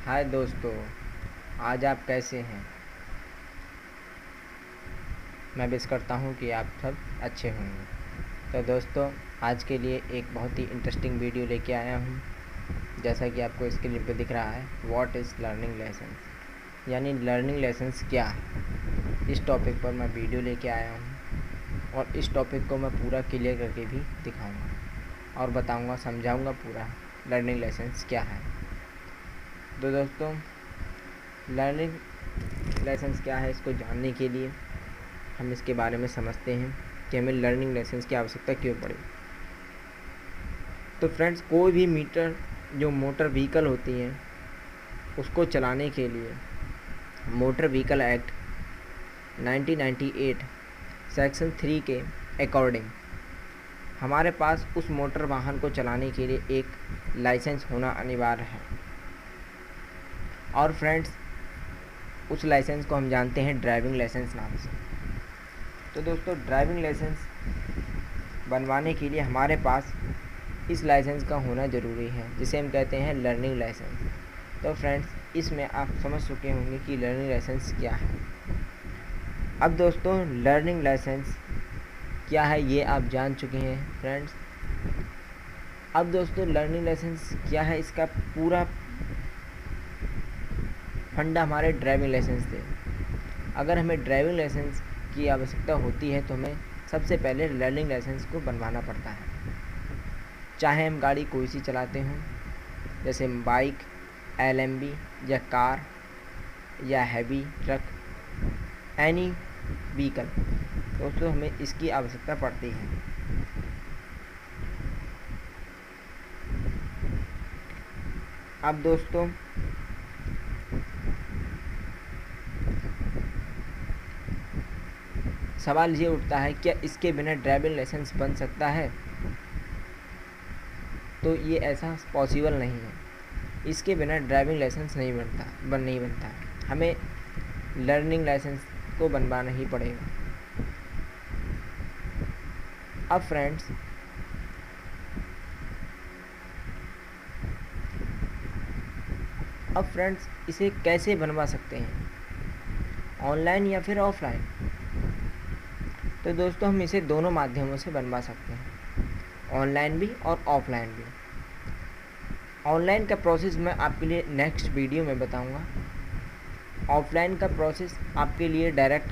हाय दोस्तों, आज आप कैसे हैं? मैं विश करता हूँ कि आप सब अच्छे होंगे। तो दोस्तों, आज के लिए एक बहुत ही इंटरेस्टिंग वीडियो लेके आया हूँ। जैसा कि आपको स्क्रीन पे दिख रहा है, व्हाट इज़ लर्निंग लेसन्स, यानी लर्निंग लेसन्स क्या है। इस टॉपिक पर मैं वीडियो लेके आया हूँ और इस टॉपिक को मैं पूरा क्लियर करके भी दिखाऊँगा और बताऊँगा, समझाऊँगा पूरा लर्निंग लेसन्स क्या है। तो दोस्तों, लर्निंग लेसन्स क्या है, इसको जानने के लिए हम इसके बारे में समझते हैं कि हमें लर्निंग लेसन्स की आवश्यकता क्यों पड़ी। तो फ्रेंड्स, कोई भी मोटर व्हीकल होती हैं, उसको चलाने के लिए मोटर व्हीकल एक्ट 1998 सेक्शन 3 के अकॉर्डिंग हमारे पास उस मोटर वाहन को चलाने के लिए एक लाइसेंस होना अनिवार्य है। और फ्रेंड्स, उस लाइसेंस को हम जानते हैं ड्राइविंग लाइसेंस नाम से। तो दोस्तों, ड्राइविंग लाइसेंस बनवाने के लिए हमारे पास इस लाइसेंस का होना ज़रूरी है, जिसे हम कहते हैं लर्निंग लाइसेंस। तो फ्रेंड्स, इसमें आप समझ चुके होंगे कि लर्निंग लाइसेंस क्या है। अब दोस्तों, लर्निंग लाइसेंस क्या है ये आप जान चुके हैं फ्रेंड्स। अब दोस्तों, लर्निंग लाइसेंस क्या है, इसका पूरा फंडा हमारे ड्राइविंग लाइसेंस थे। अगर हमें ड्राइविंग लाइसेंस की आवश्यकता होती है तो हमें सबसे पहले लर्निंग लाइसेंस को बनवाना पड़ता है। चाहे हम गाड़ी कोई सी चलाते हों, जैसे बाइक, LMB या कार या हैवी ट्रक, एनी व्हीकल, दोस्तों हमें इसकी आवश्यकता पड़ती है। अब दोस्तों, सवाल ये उठता है, क्या इसके बिना ड्राइविंग लाइसेंस बन सकता है? तो ये ऐसा पॉसिबल नहीं है। इसके बिना ड्राइविंग लाइसेंस नहीं बनता है। हमें लर्निंग लाइसेंस को बनवाना ही पड़ेगा। अब फ्रेंड्स इसे कैसे बनवा सकते हैं, ऑनलाइन या फिर ऑफलाइन? तो दोस्तों, हम इसे दोनों माध्यमों से बनवा सकते हैं, ऑनलाइन भी और ऑफलाइन भी। ऑनलाइन का प्रोसेस मैं आपके लिए नेक्स्ट वीडियो में बताऊंगा। ऑफलाइन का प्रोसेस आपके लिए डायरेक्ट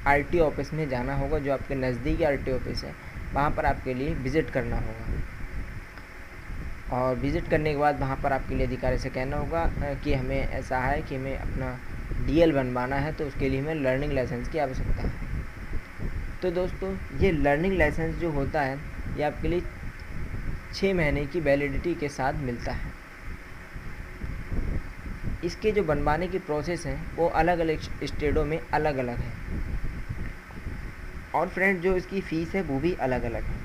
RTO ऑफिस में जाना होगा, जो आपके नज़दीकी RTO ऑफिस है, वहाँ पर आपके लिए विज़िट करना होगा। और विज़िट करने के बाद वहाँ पर आपके लिए अधिकारी से कहना होगा कि हमें ऐसा है कि हमें अपना DL बनवाना है, तो उसके लिए हमें लर्निंग लाइसेंस की आवश्यकता है। तो दोस्तों, ये लर्निंग लाइसेंस जो होता है, ये आपके लिए 6 महीने की वैलिडिटी के साथ मिलता है। इसके जो बनवाने की प्रोसेस है वो अलग अलग स्टेटों में अलग अलग है। और फ्रेंड, जो इसकी फ़ीस है वो भी अलग अलग है।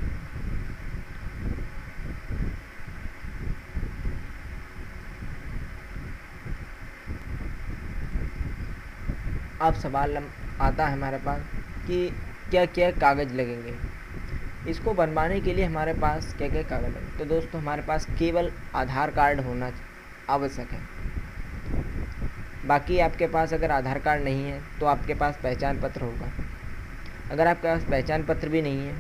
अब सवाल आता है हमारे पास कि क्या क्या कागज़ लगेंगे। इसको बनवाने के लिए हमारे पास क्या क्या कागज़ लगेंगे। तो दोस्तों, हमारे पास केवल आधार कार्ड होना आवश्यक है। बाकी आपके पास अगर आधार कार्ड नहीं है तो आपके पास पहचान पत्र होगा। अगर आपके पास पहचान पत्र भी नहीं है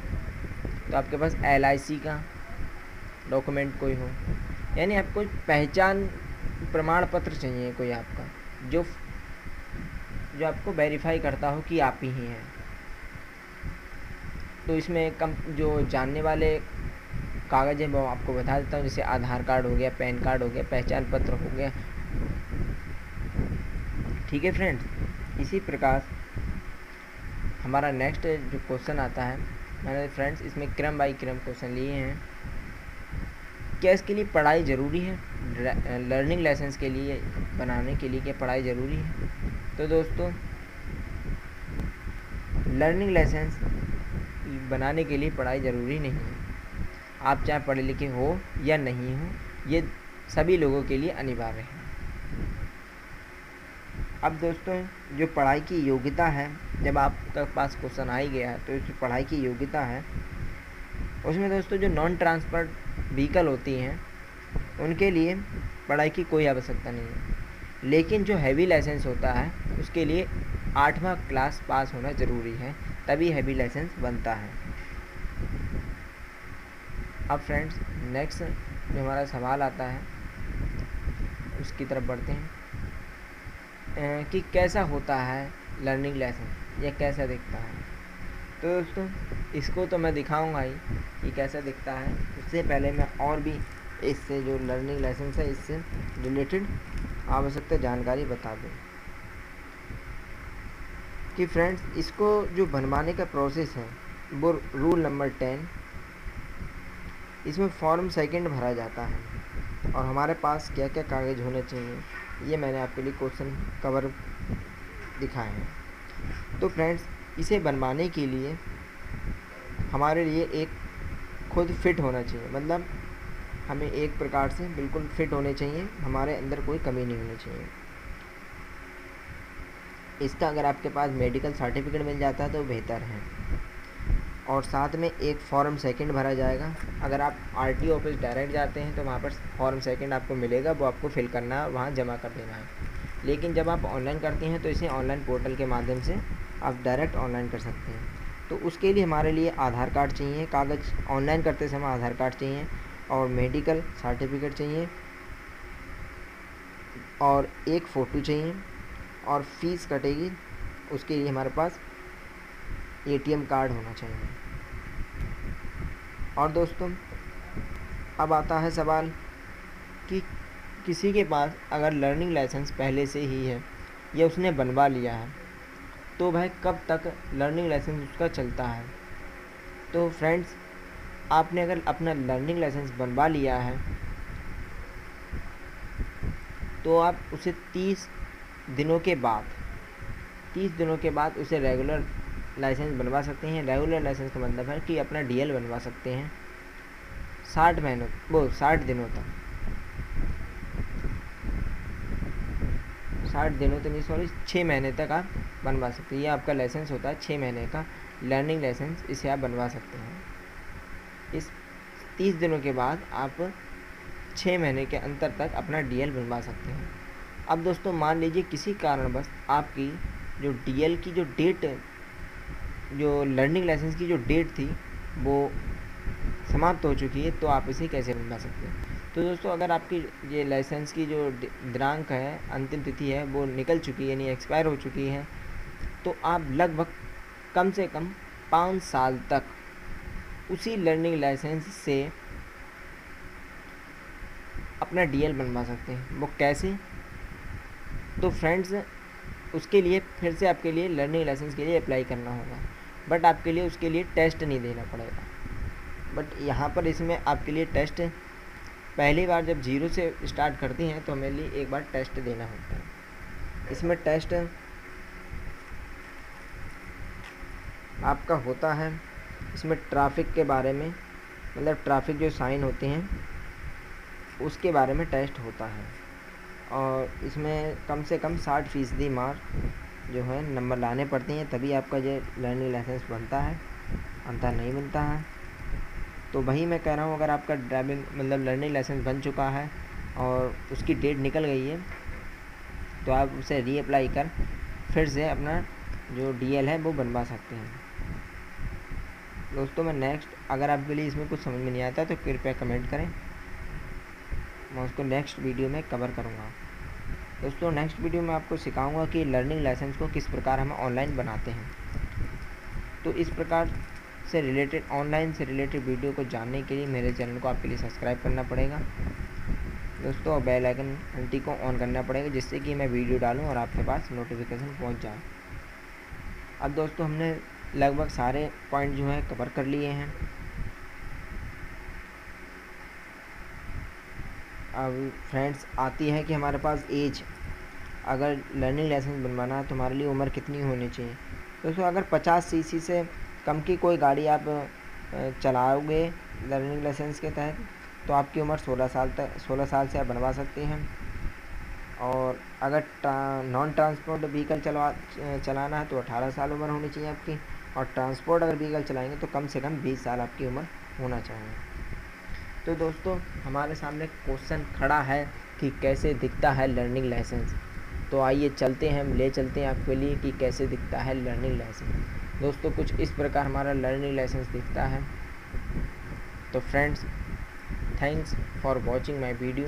तो आपके पास LIC का डॉक्यूमेंट कोई हो, यानी आपको पहचान प्रमाण पत्र चाहिए कोई आपका, जो जो आपको वेरीफाई करता हो कि आप ही हैं। तो इसमें कम जो जानने वाले कागज़ हैं वो आपको बता देता हूँ, जैसे आधार कार्ड हो गया, पैन कार्ड हो गया, पहचान पत्र हो गया। ठीक है फ्रेंड्स, इसी प्रकार हमारा नेक्स्ट जो क्वेश्चन आता है, मैंने फ्रेंड्स इसमें क्रम बाई क्रम क्वेश्चन लिए हैं। क्या इसके लिए पढ़ाई ज़रूरी है? लर्निंग लाइसेंस के लिए बनाने के लिए क्या पढ़ाई ज़रूरी है? तो दोस्तों, लर्निंग लाइसेंस बनाने के लिए पढ़ाई ज़रूरी नहीं है। आप चाहे पढ़े लिखे हो या नहीं हो, ये सभी लोगों के लिए अनिवार्य है। अब दोस्तों, जो पढ़ाई की योग्यता है, जब आपके पास क्वेश्चन आ ही गया है तो इस पढ़ाई की योग्यता है, उसमें दोस्तों जो नॉन ट्रांसपोर्ट व्हीकल होती हैं उनके लिए पढ़ाई की कोई आवश्यकता नहीं है। लेकिन जो हैवी लाइसेंस होता है उसके लिए 8वां क्लास पास होना ज़रूरी है, तभी हैवी लाइसेंस बनता है। अब फ्रेंड्स नेक्स्ट जो हमारा सवाल आता है उसकी तरफ बढ़ते हैं कि कैसा होता है लर्निंग लाइसेंस या कैसा दिखता है। तो दोस्तों इसको तो मैं दिखाऊंगा ही कि कैसा दिखता है, उससे पहले मैं और भी इससे जो लर्निंग लाइसेंस है इससे रिलेटेड आवश्यकता जानकारी बता दूं कि फ्रेंड्स इसको जो बनवाने का प्रोसेस है वो रूल नंबर 10, इसमें फॉर्म सेकंड भरा जाता है और हमारे पास क्या क्या कागज़ होने चाहिए ये मैंने आपके लिए क्वेश्चन कवर दिखाए हैं। तो फ्रेंड्स इसे बनवाने के लिए हमारे लिए एक खुद फिट होना चाहिए, मतलब हमें एक प्रकार से बिल्कुल फिट होने चाहिए, हमारे अंदर कोई कमी नहीं होनी चाहिए। इसका अगर आपके पास मेडिकल सर्टिफिकेट मिल जाता है तो बेहतर है, और साथ में एक फॉर्म सेकंड भरा जाएगा। अगर आप आरटीओ ऑफिस डायरेक्ट जाते हैं तो वहाँ पर फॉर्म सेकंड आपको मिलेगा, वो आपको फिल करना है, वहाँ जमा कर देना है। लेकिन जब आप ऑनलाइन करते हैं तो इसे ऑनलाइन पोर्टल के माध्यम से आप डायरेक्ट ऑनलाइन कर सकते हैं। तो उसके लिए हमारे लिए आधार कार्ड चाहिए, कागज़ ऑनलाइन करते समय आधार कार्ड चाहिए और मेडिकल सर्टिफिकेट चाहिए और एक फ़ोटो चाहिए, और फीस कटेगी उसके लिए हमारे पास एटीएम कार्ड होना चाहिए। और दोस्तों अब आता है सवाल कि किसी के पास अगर लर्निंग लाइसेंस पहले से ही है या उसने बनवा लिया है तो भाई कब तक लर्निंग लाइसेंस उसका चलता है। तो फ्रेंड्स आपने अगर अपना लर्निंग लाइसेंस बनवा लिया है तो आप उसे 30 दिनों के बाद उसे रेगुलर लाइसेंस बनवा सकते हैं। रेगुलर लाइसेंस का मतलब है कि अपना डीएल बनवा सकते हैं 60 दिनों तक, 6 महीने तक आप बनवा सकते हैं। ये आपका लाइसेंस होता है 6 महीने का लर्निंग लाइसेंस, इसे आप बनवा सकते हैं। इस 30 दिनों के बाद आप 6 महीने के अंतर तक अपना डीएल बनवा सकते हैं। अब दोस्तों मान लीजिए किसी कारणवश आपकी जो डीएल की जो डेट, जो लर्निंग लाइसेंस की जो डेट थी वो समाप्त हो चुकी है, तो आप इसे कैसे बनवा सकते हैं। तो दोस्तों अगर आपकी ये लाइसेंस की जो दिनांक है, अंतिम तिथि है, वो निकल चुकी है, यानी एक्सपायर हो चुकी है, तो आप लगभग कम से कम 5 साल तक उसी लर्निंग लाइसेंस से अपना डीएल बनवा सकते हैं। वो कैसे? तो फ्रेंड्स उसके लिए फिर से आपके लिए लर्निंग लाइसेंस के लिए अप्लाई करना होगा, बट आपके लिए उसके लिए टेस्ट नहीं देना पड़ेगा। बट यहाँ पर इसमें आपके लिए टेस्ट पहली बार जब 0 से स्टार्ट करती हैं तो हमें लिए एक बार टेस्ट देना होता है। इसमें टेस्ट आपका होता है, इसमें ट्रैफिक के बारे में, मतलब ट्रैफिक जो साइन होते हैं उसके बारे में टेस्ट होता है, और इसमें कम से कम 60% मार्क जो है नंबर लाने पड़ते हैं, तभी आपका ये लर्निंग लाइसेंस बनता है, अंतर नहीं बनता है। तो वही मैं कह रहा हूँ, अगर आपका ड्राइविंग मतलब लर्निंग लाइसेंस बन चुका है और उसकी डेट निकल गई है तो आप उसे रीअप्लाई कर फिर से अपना जो डीएल है वो बनवा सकते हैं। दोस्तों मैं नेक्स्ट, अगर आपके लिए इसमें कुछ समझ में नहीं आता तो कृपया कमेंट करें, मैं उसको नेक्स्ट वीडियो में कवर करूँगा। दोस्तों नेक्स्ट वीडियो में आपको सिखाऊंगा कि लर्निंग लाइसेंस को किस प्रकार हम ऑनलाइन बनाते हैं। तो इस प्रकार से रिलेटेड, ऑनलाइन से रिलेटेड वीडियो को जानने के लिए मेरे चैनल को आपके लिए सब्सक्राइब करना पड़ेगा दोस्तों, और बेल आइकन घंटी को ऑन करना पड़ेगा जिससे कि मैं वीडियो डालूं और आपके पास नोटिफिकेशन पहुंच जाए। अब दोस्तों हमने लगभग सारे पॉइंट जो है कवर कर लिए हैं। अब फ्रेंड्स आती है कि हमारे पास एज, अगर लर्निंग लाइसेंस बनवाना है तो हमारे लिए उम्र कितनी होनी चाहिए। दोस्तों अगर 50 सीसी से कम की कोई गाड़ी आप चलाओगे लर्निंग लाइसेंस के तहत तो आपकी उम्र 16 साल से आप बनवा सकते हैं। और अगर नॉन ट्रांसपोर्ट व्हीकल चलाना है तो 18 साल उम्र होनी चाहिए आपकी, और ट्रांसपोर्ट अगर व्हीकल चलाएंगे तो कम से कम 20 साल आपकी उम्र होना चाहिए। तो दोस्तों हमारे सामने क्वेश्चन खड़ा है कि कैसे दिखता है लर्निंग लाइसेंस। तो आइए चलते हैं, हम ले चलते हैं आपके लिए कि कैसे दिखता है लर्निंग लाइसेंस। दोस्तों कुछ इस प्रकार हमारा लर्निंग लाइसेंस दिखता है। तो friends, thanks for watching my video.